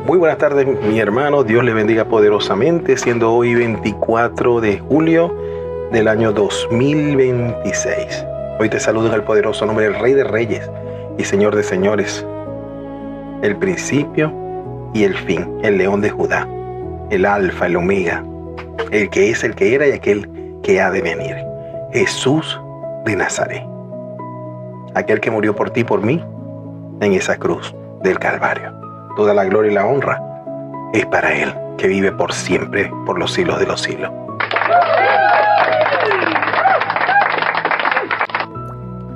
Muy buenas tardes, mi hermano. Dios le bendiga poderosamente, siendo hoy 24 de julio del año 2026. Hoy te saludo en el poderoso nombre del Rey de Reyes y Señor de Señores, el principio y el fin, el León de Judá, el Alfa, el Omega, el que es, el que era y aquel que ha de venir, Jesús de Nazaret, aquel que murió por ti y por mí en esa cruz del Calvario. Toda la gloria y la honra es para Él, que vive por siempre, por los siglos de los siglos.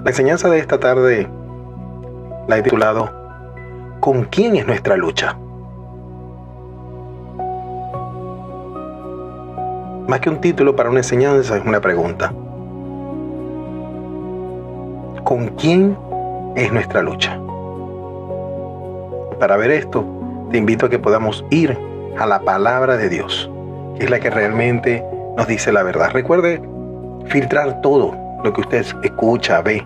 La enseñanza de esta tarde la he titulado ¿Con quién es nuestra lucha? Más que un título para una enseñanza, es una pregunta. ¿Con quién es nuestra lucha? Para ver esto, te invito a que podamos ir a la palabra de Dios, que es la que realmente nos dice la verdad. Recuerde filtrar todo lo que usted escucha, ve,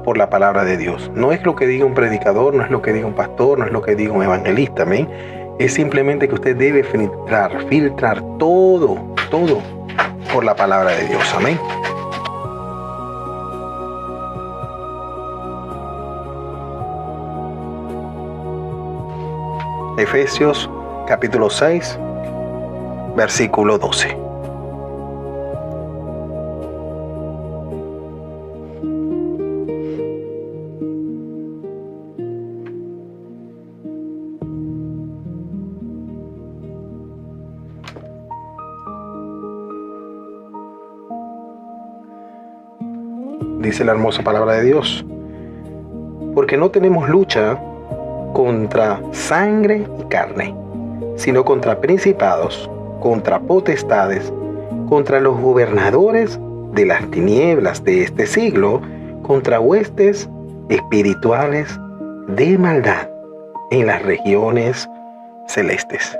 por la palabra de Dios. No es lo que diga un predicador, no es lo que diga un pastor, no es lo que diga un evangelista, amén. Es simplemente que usted debe filtrar todo por la palabra de Dios, amén. Efesios capítulo 6, versículo 12. Dice la hermosa palabra de Dios: porque no tenemos lucha contra sangre y carne, sino contra principados, contra potestades, contra los gobernadores de las tinieblas de este siglo, contra huestes espirituales de maldad en las regiones celestes.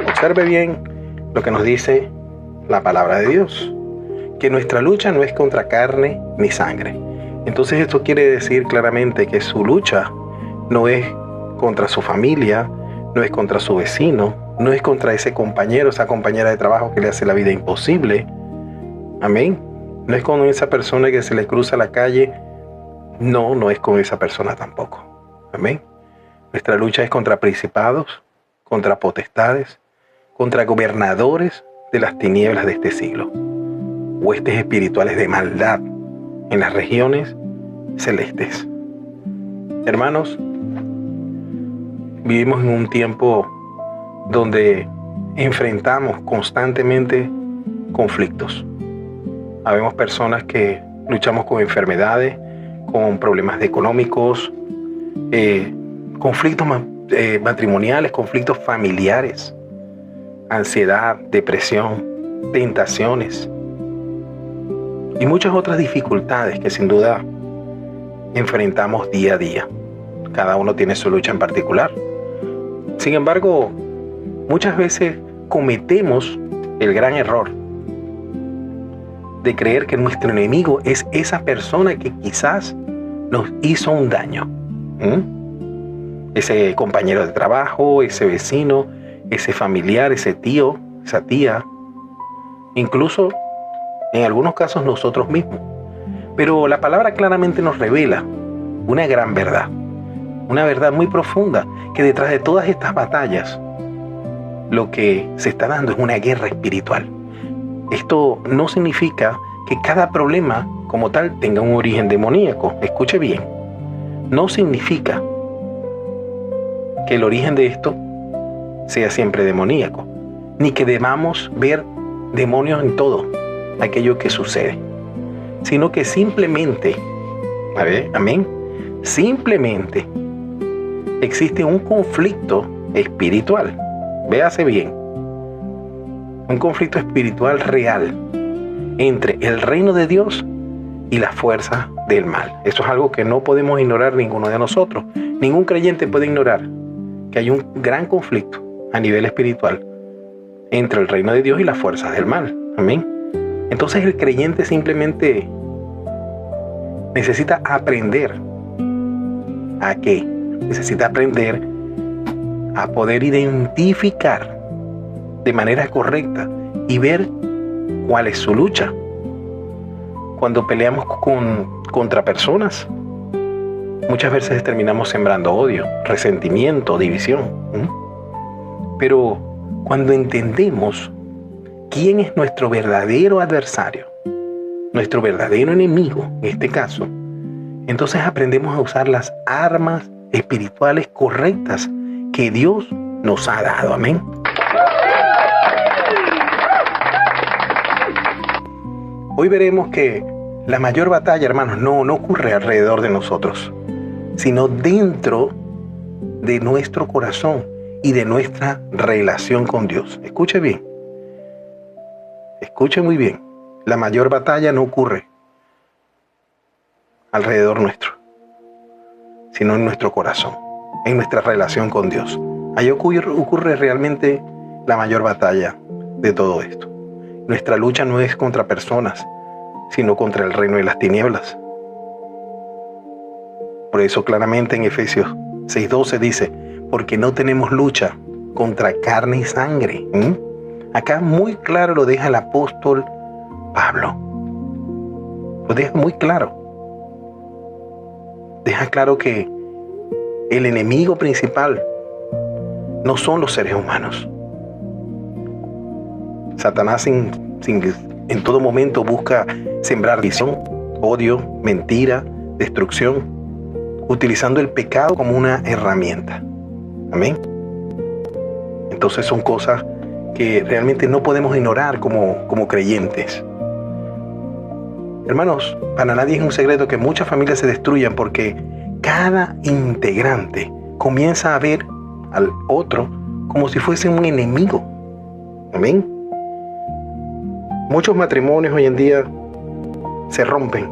Observe bien lo que nos dice la palabra de Dios, que nuestra lucha no es contra carne ni sangre. Entonces esto quiere decir claramente que su lucha no es contra su familia, no es contra su vecino, no es contra ese compañero, esa compañera de trabajo que le hace la vida imposible. Amén. No es con esa persona que se le cruza la calle. No es con esa persona tampoco. Amén. Nuestra lucha es contra principados, contra potestades, contra gobernadores de las tinieblas de este siglo, huestes espirituales de maldad en las regiones celestes. Hermanos, vivimos en un tiempo donde enfrentamos constantemente conflictos. Habemos personas que luchamos con enfermedades, con problemas económicos, conflictos matrimoniales, conflictos familiares, ansiedad, depresión, tentaciones y muchas otras dificultades que sin duda enfrentamos día a día. Cada uno tiene su lucha en particular. Sin embargo, muchas veces cometemos el gran error de creer que nuestro enemigo es esa persona que quizás nos hizo un daño. Ese compañero de trabajo, ese vecino, ese familiar, ese tío, esa tía, incluso en algunos casos nosotros mismos. Pero la palabra claramente nos revela una gran verdad, una verdad muy profunda, que detrás de todas estas batallas lo que se está dando es una guerra espiritual. Esto no significa que cada problema como tal tenga un origen demoníaco. Escuche bien, no significa que el origen de esto sea siempre demoníaco, ni que debamos ver demonios en todo aquello que sucede, sino que simplemente, amén, simplemente existe un conflicto espiritual. Véase bien, un conflicto espiritual real entre el reino de Dios y las fuerzas del mal. Eso es algo que no podemos ignorar ninguno de nosotros. Ningún creyente puede ignorar que hay un gran conflicto a nivel espiritual entre el reino de Dios y las fuerzas del mal. Amén. Entonces el creyente simplemente necesita aprender a ¿qué? necesita aprender a poder identificar de manera correcta y ver cuál es su lucha. Cuando peleamos contra personas, muchas veces terminamos sembrando odio, resentimiento, división. Pero cuando entendemos quién es nuestro verdadero adversario, nuestro verdadero enemigo, en este caso, entonces aprendemos a usar las armas espirituales correctas que Dios nos ha dado. Amén. Hoy veremos que la mayor batalla, hermanos, no ocurre alrededor de nosotros, sino dentro de nuestro corazón y de nuestra relación con Dios. Escuche bien. Escuche muy bien. La mayor batalla no ocurre alrededor nuestro, sino en nuestro corazón, en nuestra relación con Dios. Ahí ocurre realmente la mayor batalla de todo esto. Nuestra lucha no es contra personas, sino contra el reino de las tinieblas. Por eso claramente en Efesios 6:12 dice, porque no tenemos lucha contra carne y sangre. Acá muy claro lo deja el apóstol Pablo. Lo deja muy claro. Deja claro que el enemigo principal no son los seres humanos. Satanás en todo momento busca sembrar división, odio, mentira, destrucción, utilizando el pecado como una herramienta. Amén. Entonces son cosas que realmente no podemos ignorar como creyentes. Hermanos, para nadie es un secreto que muchas familias se destruyan porque cada integrante comienza a ver al otro como si fuese un enemigo. Amén. Muchos matrimonios hoy en día se rompen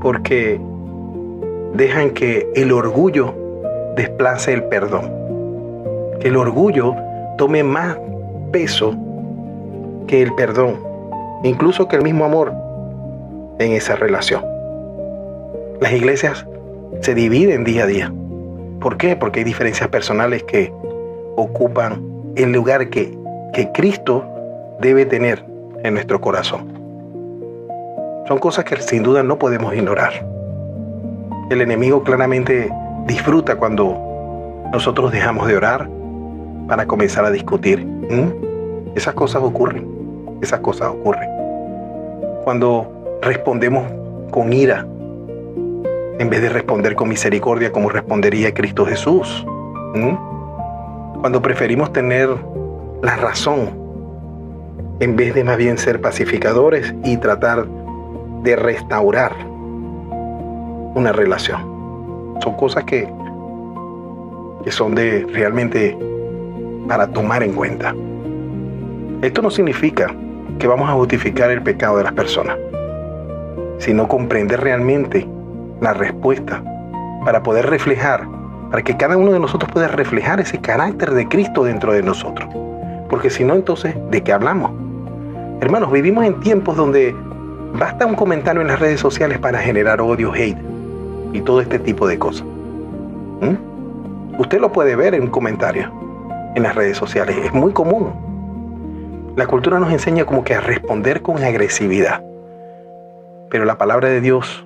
porque dejan que el orgullo desplace el perdón. Que el orgullo tome más peso que el perdón, incluso que el mismo amor en esa relación. Las iglesias se dividen día a día. ¿Por qué? Porque hay diferencias personales que ocupan el lugar que Cristo debe tener en nuestro corazón. Son cosas que sin duda no podemos ignorar. El enemigo claramente disfruta cuando nosotros dejamos de orar para comenzar a discutir. Esas cosas ocurren. Cuando respondemos con ira, en vez de responder con misericordia como respondería Cristo Jesús. Cuando preferimos tener la razón, en vez de más bien ser pacificadores y tratar de restaurar una relación. Son cosas que son de realmente para tomar en cuenta. Esto no significa que vamos a justificar el pecado de las personas, sino comprender realmente la respuesta para poder reflejar, para que cada uno de nosotros pueda reflejar ese carácter de Cristo dentro de nosotros. Porque si no, entonces, ¿de qué hablamos? Hermanos, vivimos en tiempos donde basta un comentario en las redes sociales para generar odio, hate y todo este tipo de cosas. Usted lo puede ver en un comentario en las redes sociales, es muy común. La cultura nos enseña como que a responder con agresividad. Pero la palabra de Dios,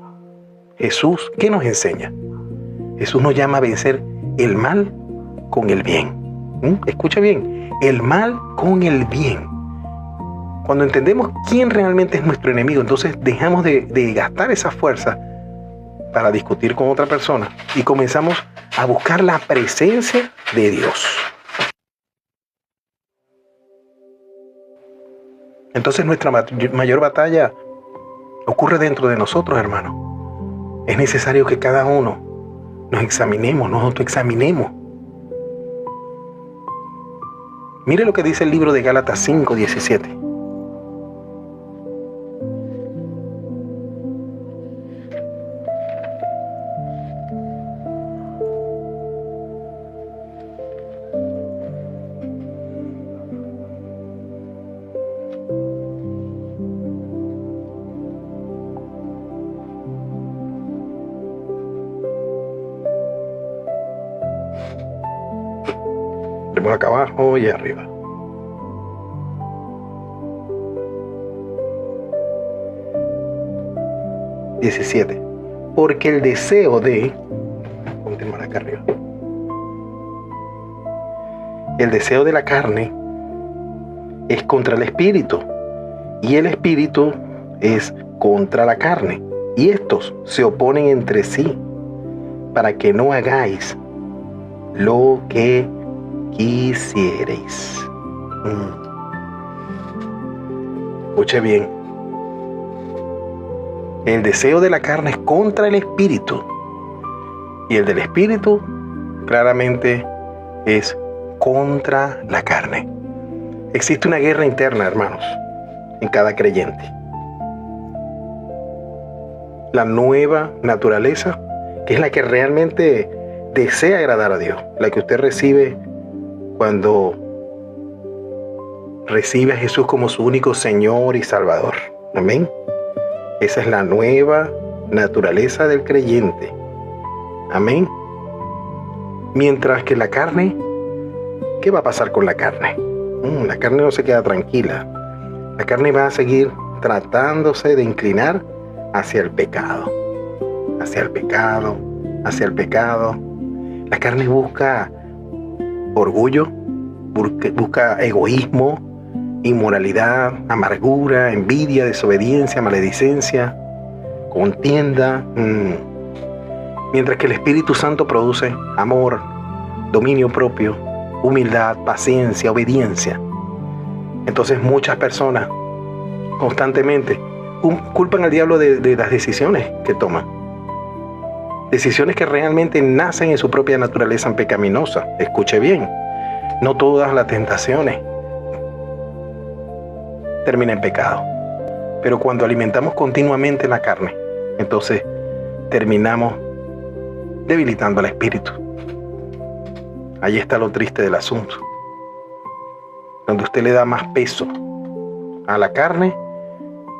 Jesús, ¿qué nos enseña? Jesús nos llama a vencer el mal con el bien. Escucha bien, el mal con el bien. Cuando entendemos quién realmente es nuestro enemigo, entonces dejamos de gastar esa fuerza para discutir con otra persona y comenzamos a buscar la presencia de Dios. Entonces nuestra mayor batalla ocurre dentro de nosotros, hermano. Es necesario que cada uno nos examinemos, nos autoexaminemos. Mire lo que dice el libro de Gálatas 5:17. Tenemos acá abajo y arriba. (17) Porque el deseo de... Continuar acá arriba. El deseo de la carne es contra el espíritu, y el espíritu es contra la carne, y estos se oponen entre sí, para que no hagáis lo que quisiereis. Escuche bien. El deseo de la carne es contra el espíritu, y el del espíritu claramente es contra la carne. Existe una guerra interna, hermanos, en cada creyente. La nueva naturaleza, que es la que realmente desea agradar a Dios, la que usted recibe cuando recibe a Jesús como su único Señor y Salvador. Amén. Esa es la nueva naturaleza del creyente. Amén. Mientras que la carne, ¿qué va a pasar con la carne? La carne no se queda tranquila. La carne va a seguir tratándose de inclinar hacia el pecado. Hacia el pecado, hacia el pecado. La carne busca orgullo, busca egoísmo, inmoralidad, amargura, envidia, desobediencia, maledicencia, contienda. Mientras que el Espíritu Santo produce amor, dominio propio, humildad, paciencia, obediencia. Entonces muchas personas constantemente culpan al diablo de las decisiones que toman. Decisiones que realmente nacen en su propia naturaleza pecaminosa. Escuche bien, no todas las tentaciones terminan en pecado. Pero cuando alimentamos continuamente la carne, entonces terminamos debilitando al espíritu. Ahí está lo triste del asunto. Donde usted le da más peso a la carne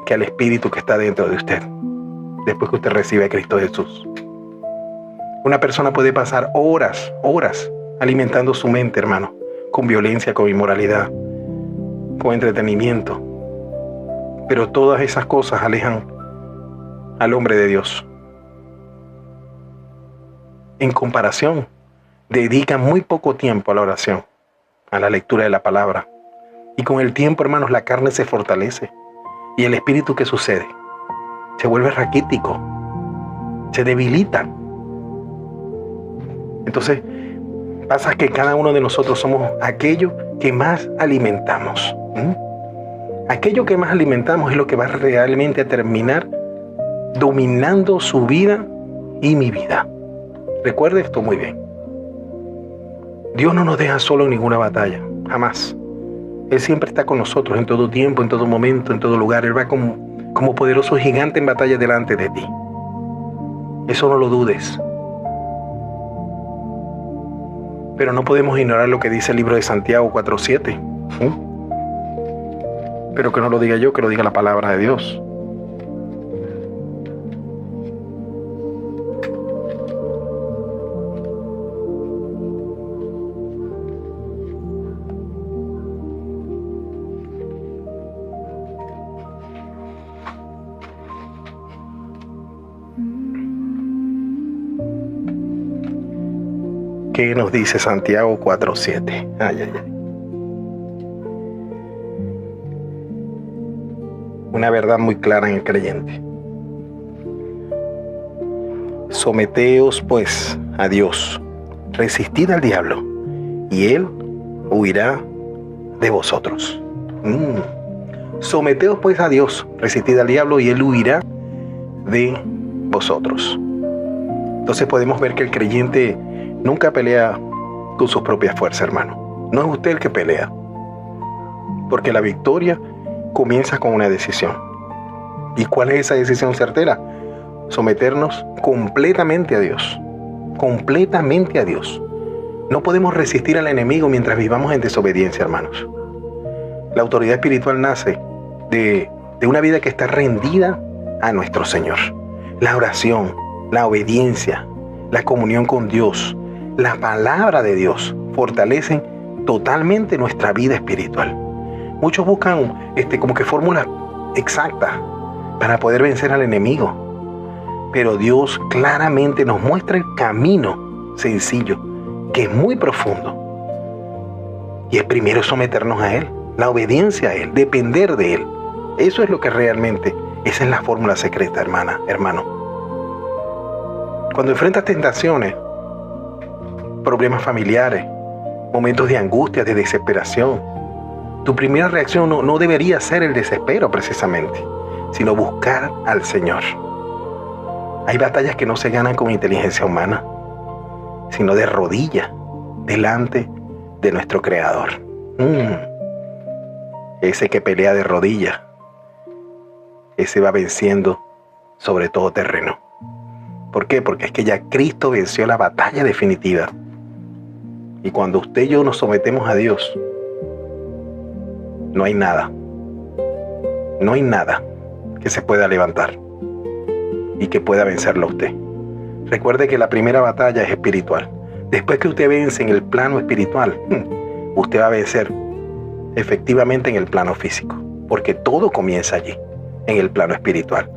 que al espíritu que está dentro de usted, después que usted recibe a Cristo Jesús. Una persona puede pasar horas alimentando su mente, hermano, con violencia, con inmoralidad, con entretenimiento. Pero todas esas cosas alejan al hombre de Dios. En comparación, dedican muy poco tiempo a la oración, a la lectura de la palabra. Y con el tiempo, hermanos, la carne se fortalece. ¿Y el espíritu qué sucede? Se vuelve raquítico, se debilita. Entonces, pasa que cada uno de nosotros somos aquello que más alimentamos. Aquello que más alimentamos es lo que va realmente a terminar dominando su vida y mi vida. Recuerde esto muy bien. Dios no nos deja solo en ninguna batalla, jamás. Él siempre está con nosotros en todo tiempo, en todo momento, en todo lugar. Él va como poderoso gigante en batalla delante de ti. Eso no lo dudes. Pero no podemos ignorar lo que dice el libro de Santiago 4:7. Pero que no lo diga yo, que lo diga la palabra de Dios. ¿Qué nos dice Santiago 4:7? Una verdad muy clara en el creyente. Someteos pues a Dios, resistid al diablo, y él huirá de vosotros. Someteos pues a Dios, resistid al diablo, y él huirá de vosotros. Entonces podemos ver que el creyente nunca pelea con sus propias fuerzas, hermano. No es usted el que pelea. Porque la victoria comienza con una decisión. ¿Y cuál es esa decisión certera? Someternos completamente a Dios. Completamente a Dios. No podemos resistir al enemigo mientras vivamos en desobediencia, hermanos. La autoridad espiritual nace de una vida que está rendida a nuestro Señor. La oración, la obediencia, la comunión con Dios, la palabra de Dios fortalecen totalmente nuestra vida espiritual. Muchos buscan como que fórmulas exactas para poder vencer al enemigo. Pero Dios claramente nos muestra el camino sencillo, que es muy profundo. Y es primero someternos a Él, la obediencia a Él, depender de Él. Eso es lo que realmente, esa es la fórmula secreta, hermano. Cuando enfrentas tentaciones, problemas familiares, momentos de angustia, de desesperación, tu primera reacción no debería ser el desespero precisamente, sino buscar al Señor. Hay batallas que no se ganan con inteligencia humana, sino de rodillas delante de nuestro Creador. Ese que pelea de rodillas, ese va venciendo sobre todo terreno. ¿Por qué? Porque es que ya Cristo venció la batalla definitiva. Y cuando usted y yo nos sometemos a Dios, no hay nada que se pueda levantar y que pueda vencerlo a usted. Recuerde que la primera batalla es espiritual. Después que usted vence en el plano espiritual, usted va a vencer efectivamente en el plano físico, porque todo comienza allí, en el plano espiritual.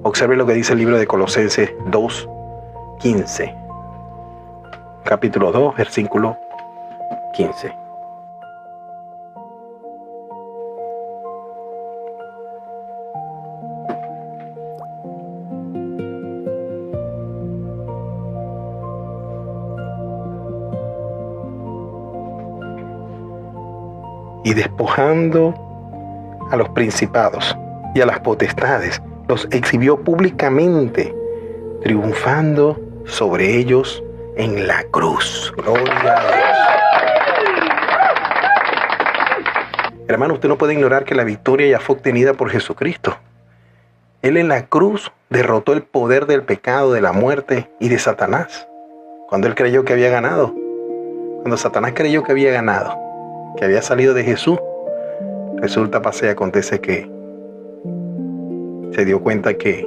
Observe lo que dice el libro de Colosenses 2:15. Capítulo 2, versículo 15. Y despojando a los principados y a las potestades, los exhibió públicamente, triunfando sobre ellos en la cruz. Gloria a Dios. Hermano, usted no puede ignorar que la victoria ya fue obtenida por Jesucristo. Él en la cruz derrotó el poder del pecado, de la muerte y de Satanás. Cuando él creyó que había ganado, cuando Satanás creyó que había ganado, que había salido de Jesús, resulta, pasa y acontece que se dio cuenta que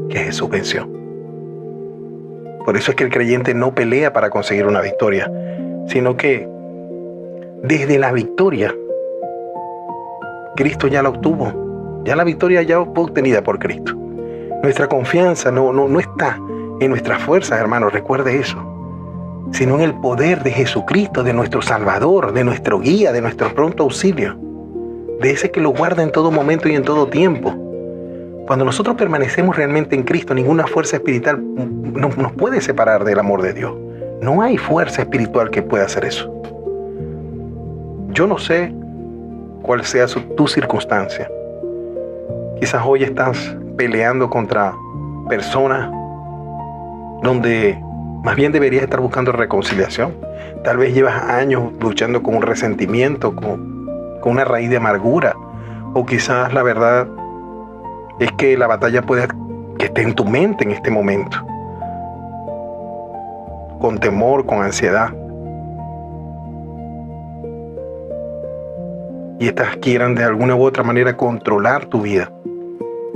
Jesús venció. Por eso es que el creyente no pelea para conseguir una victoria, sino que desde la victoria, Cristo ya la obtuvo. Ya la victoria ya fue obtenida por Cristo. Nuestra confianza no está en nuestras fuerzas, hermanos, recuerde eso, sino en el poder de Jesucristo, de nuestro Salvador, de nuestro guía, de nuestro pronto auxilio, de ese que lo guarda en todo momento y en todo tiempo. Cuando nosotros permanecemos realmente en Cristo, ninguna fuerza espiritual nos puede separar del amor de Dios. No hay fuerza espiritual que pueda hacer eso. Yo no sé cuál sea tu circunstancia. Quizás hoy estás peleando contra personas donde más bien deberías estar buscando reconciliación. Tal vez llevas años luchando con un resentimiento, con una raíz de amargura. O quizás la verdad es que la batalla puede que esté en tu mente en este momento. Con temor, con ansiedad. Y estas quieran de alguna u otra manera controlar tu vida.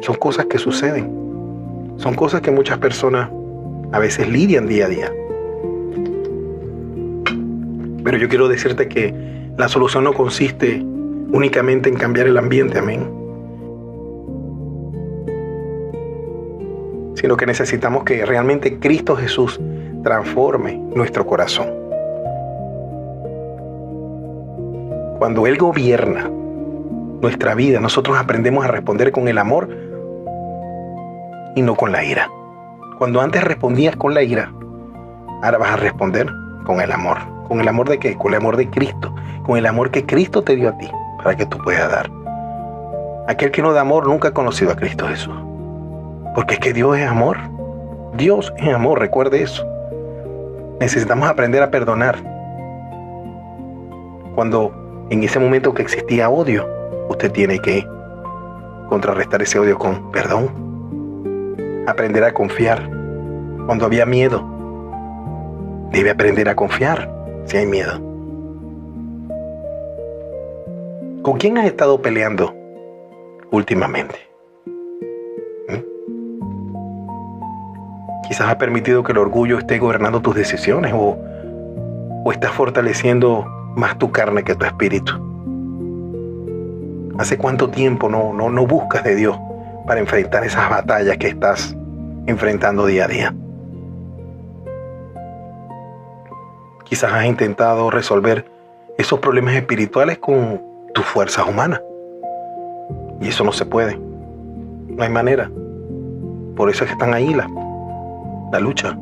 Son cosas que suceden. Son cosas que muchas personas a veces lidian día a día. Pero yo quiero decirte que la solución no consiste únicamente en cambiar el ambiente, amén. Sino que necesitamos que realmente Cristo Jesús transforme nuestro corazón. Cuando Él gobierna nuestra vida, nosotros aprendemos a responder con el amor y no con la ira. Cuando antes respondías con la ira, ahora vas a responder con el amor. ¿Con el amor de qué? Con el amor de Cristo. Con el amor que Cristo te dio a ti para que tú puedas dar. Aquel que no da amor nunca ha conocido a Cristo Jesús. Porque es que Dios es amor. Dios es amor, recuerde eso. Necesitamos aprender a perdonar. Cuando en ese momento que existía odio, usted tiene que contrarrestar ese odio con perdón. Aprender a confiar. Cuando había miedo, debe aprender a confiar si hay miedo. ¿Con quién has estado peleando últimamente? Quizás has permitido que el orgullo esté gobernando tus decisiones o estás fortaleciendo más tu carne que tu espíritu? ¿Hace cuánto tiempo no buscas de Dios para enfrentar esas batallas que estás enfrentando día a día? Quizás has intentado resolver esos problemas espirituales con tus fuerzas humanas. Y eso no se puede. No hay manera. Por eso es que están ahí la lucha.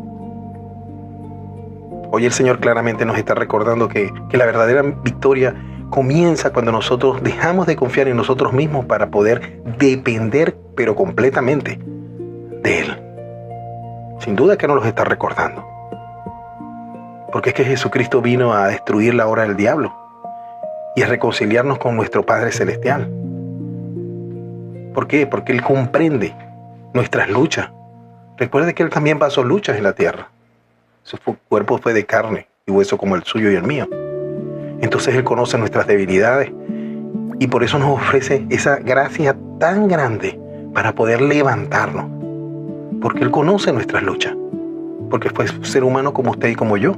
Hoy el Señor claramente nos está recordando que la verdadera victoria comienza cuando nosotros dejamos de confiar en nosotros mismos para poder depender, pero completamente, de Él. Sin duda que nos los está recordando. Porque es que Jesucristo vino a destruir la obra del diablo y a reconciliarnos con nuestro Padre Celestial. ¿Por qué? Porque Él comprende nuestras luchas. Recuerde que Él también pasó luchas en la tierra. Su cuerpo fue de carne y hueso como el suyo y el mío. Entonces Él conoce nuestras debilidades y por eso nos ofrece esa gracia tan grande para poder levantarnos. Porque Él conoce nuestras luchas. Porque fue un ser humano como usted y como yo.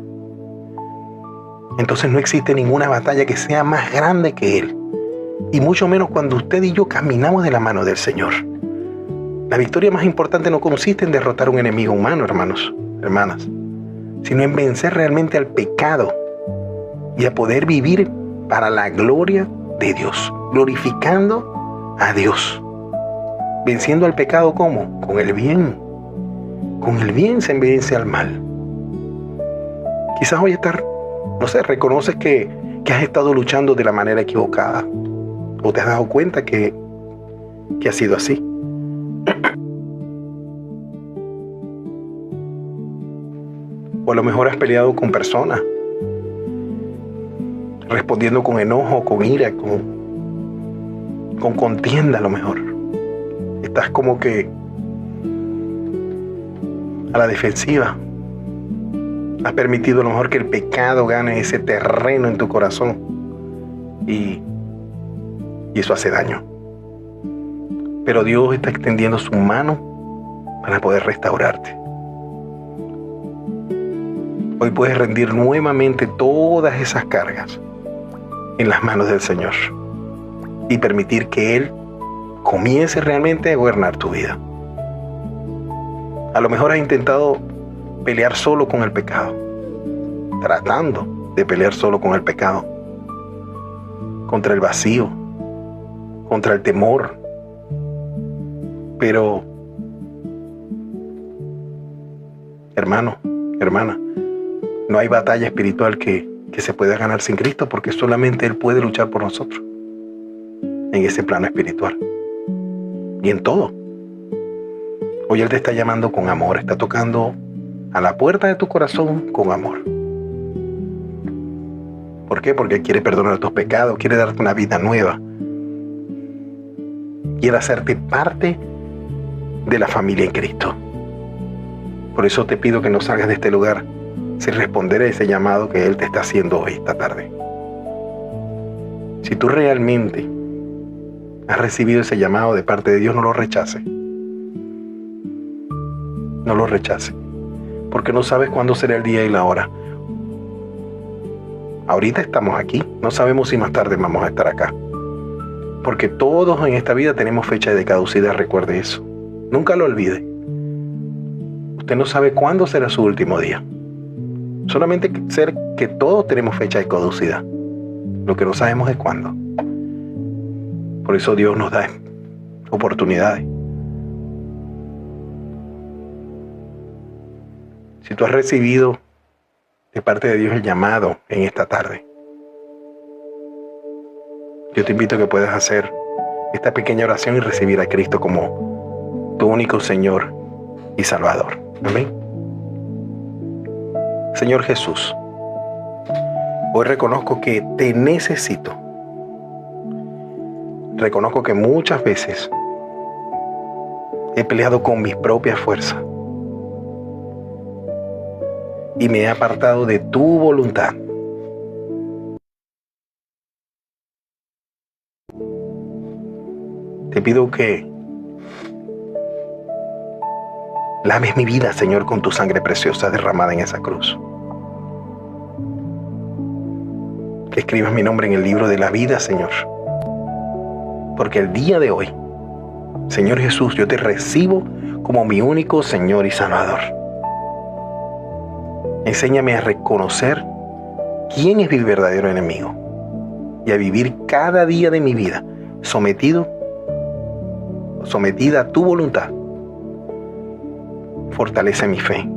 Entonces no existe ninguna batalla que sea más grande que Él. Y mucho menos cuando usted y yo caminamos de la mano del Señor. La victoria más importante no consiste en derrotar a un enemigo humano, hermanos, hermanas, sino en vencer realmente al pecado y a poder vivir para la gloria de Dios, glorificando a Dios. Venciendo al pecado, ¿cómo? Con el bien. Con el bien se vence al mal. Quizás hoy reconoces que has estado luchando de la manera equivocada. ¿O te has dado cuenta que ha sido así? O a lo mejor has peleado con personas, respondiendo con enojo, con ira, con contienda a lo mejor. Estás como que a la defensiva. Has permitido a lo mejor que el pecado gane ese terreno en tu corazón. Y eso hace daño. Pero Dios está extendiendo su mano para poder restaurarte. Hoy puedes rendir nuevamente todas esas cargas en las manos del Señor y permitir que Él comience realmente a gobernar tu vida. A lo mejor has intentado pelear solo con el pecado, tratando de pelear solo con el pecado, contra el vacío, contra el temor. Pero, hermano, hermana, no hay batalla espiritual que se pueda ganar sin Cristo, porque solamente Él puede luchar por nosotros en ese plano espiritual y en todo. Hoy Él te está llamando con amor, está tocando a la puerta de tu corazón con amor. ¿Por qué? Porque quiere perdonar tus pecados, quiere darte una vida nueva, quiere hacerte parte de la familia en Cristo. Por eso te pido que no salgas de este lugar sin responder a ese llamado que Él te está haciendo hoy, esta tarde. Si tú realmente has recibido ese llamado de parte de Dios, no lo rechaces. No lo rechaces, porque no sabes cuándo será el día y la hora. Ahorita estamos aquí, no sabemos si más tarde vamos a estar acá. Porque todos en esta vida tenemos fecha de caducidad, recuerde eso. Nunca lo olvide. Usted no sabe cuándo será su último día. Solamente ser que todos tenemos fecha de caducidad. Lo que no sabemos es cuándo. Por eso Dios nos da oportunidades. Si tú has recibido de parte de Dios el llamado en esta tarde, yo te invito a que puedas hacer esta pequeña oración y recibir a Cristo como tu único Señor y Salvador. Amén. Señor Jesús, hoy reconozco que te necesito. Reconozco que muchas veces he peleado con mis propias fuerzas y me he apartado de tu voluntad. Te pido que laves mi vida, Señor, con tu sangre preciosa derramada en esa cruz. que escribas mi nombre en el libro de la vida, Señor. Porque el día de hoy, Señor Jesús, yo te recibo como mi único Señor y Salvador. Enséñame a reconocer quién es mi verdadero enemigo y a vivir cada día de mi vida sometida a tu voluntad. Fortalece mi fe.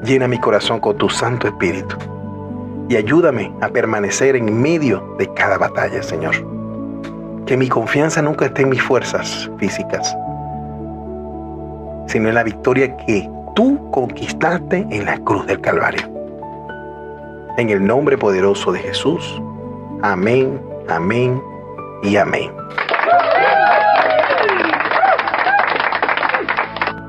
Llena mi corazón con tu Santo Espíritu y ayúdame a permanecer en medio de cada batalla, Señor. Que mi confianza nunca esté en mis fuerzas físicas, sino en la victoria que tú conquistaste en la cruz del Calvario. En el nombre poderoso de Jesús. Amén, amén y amén.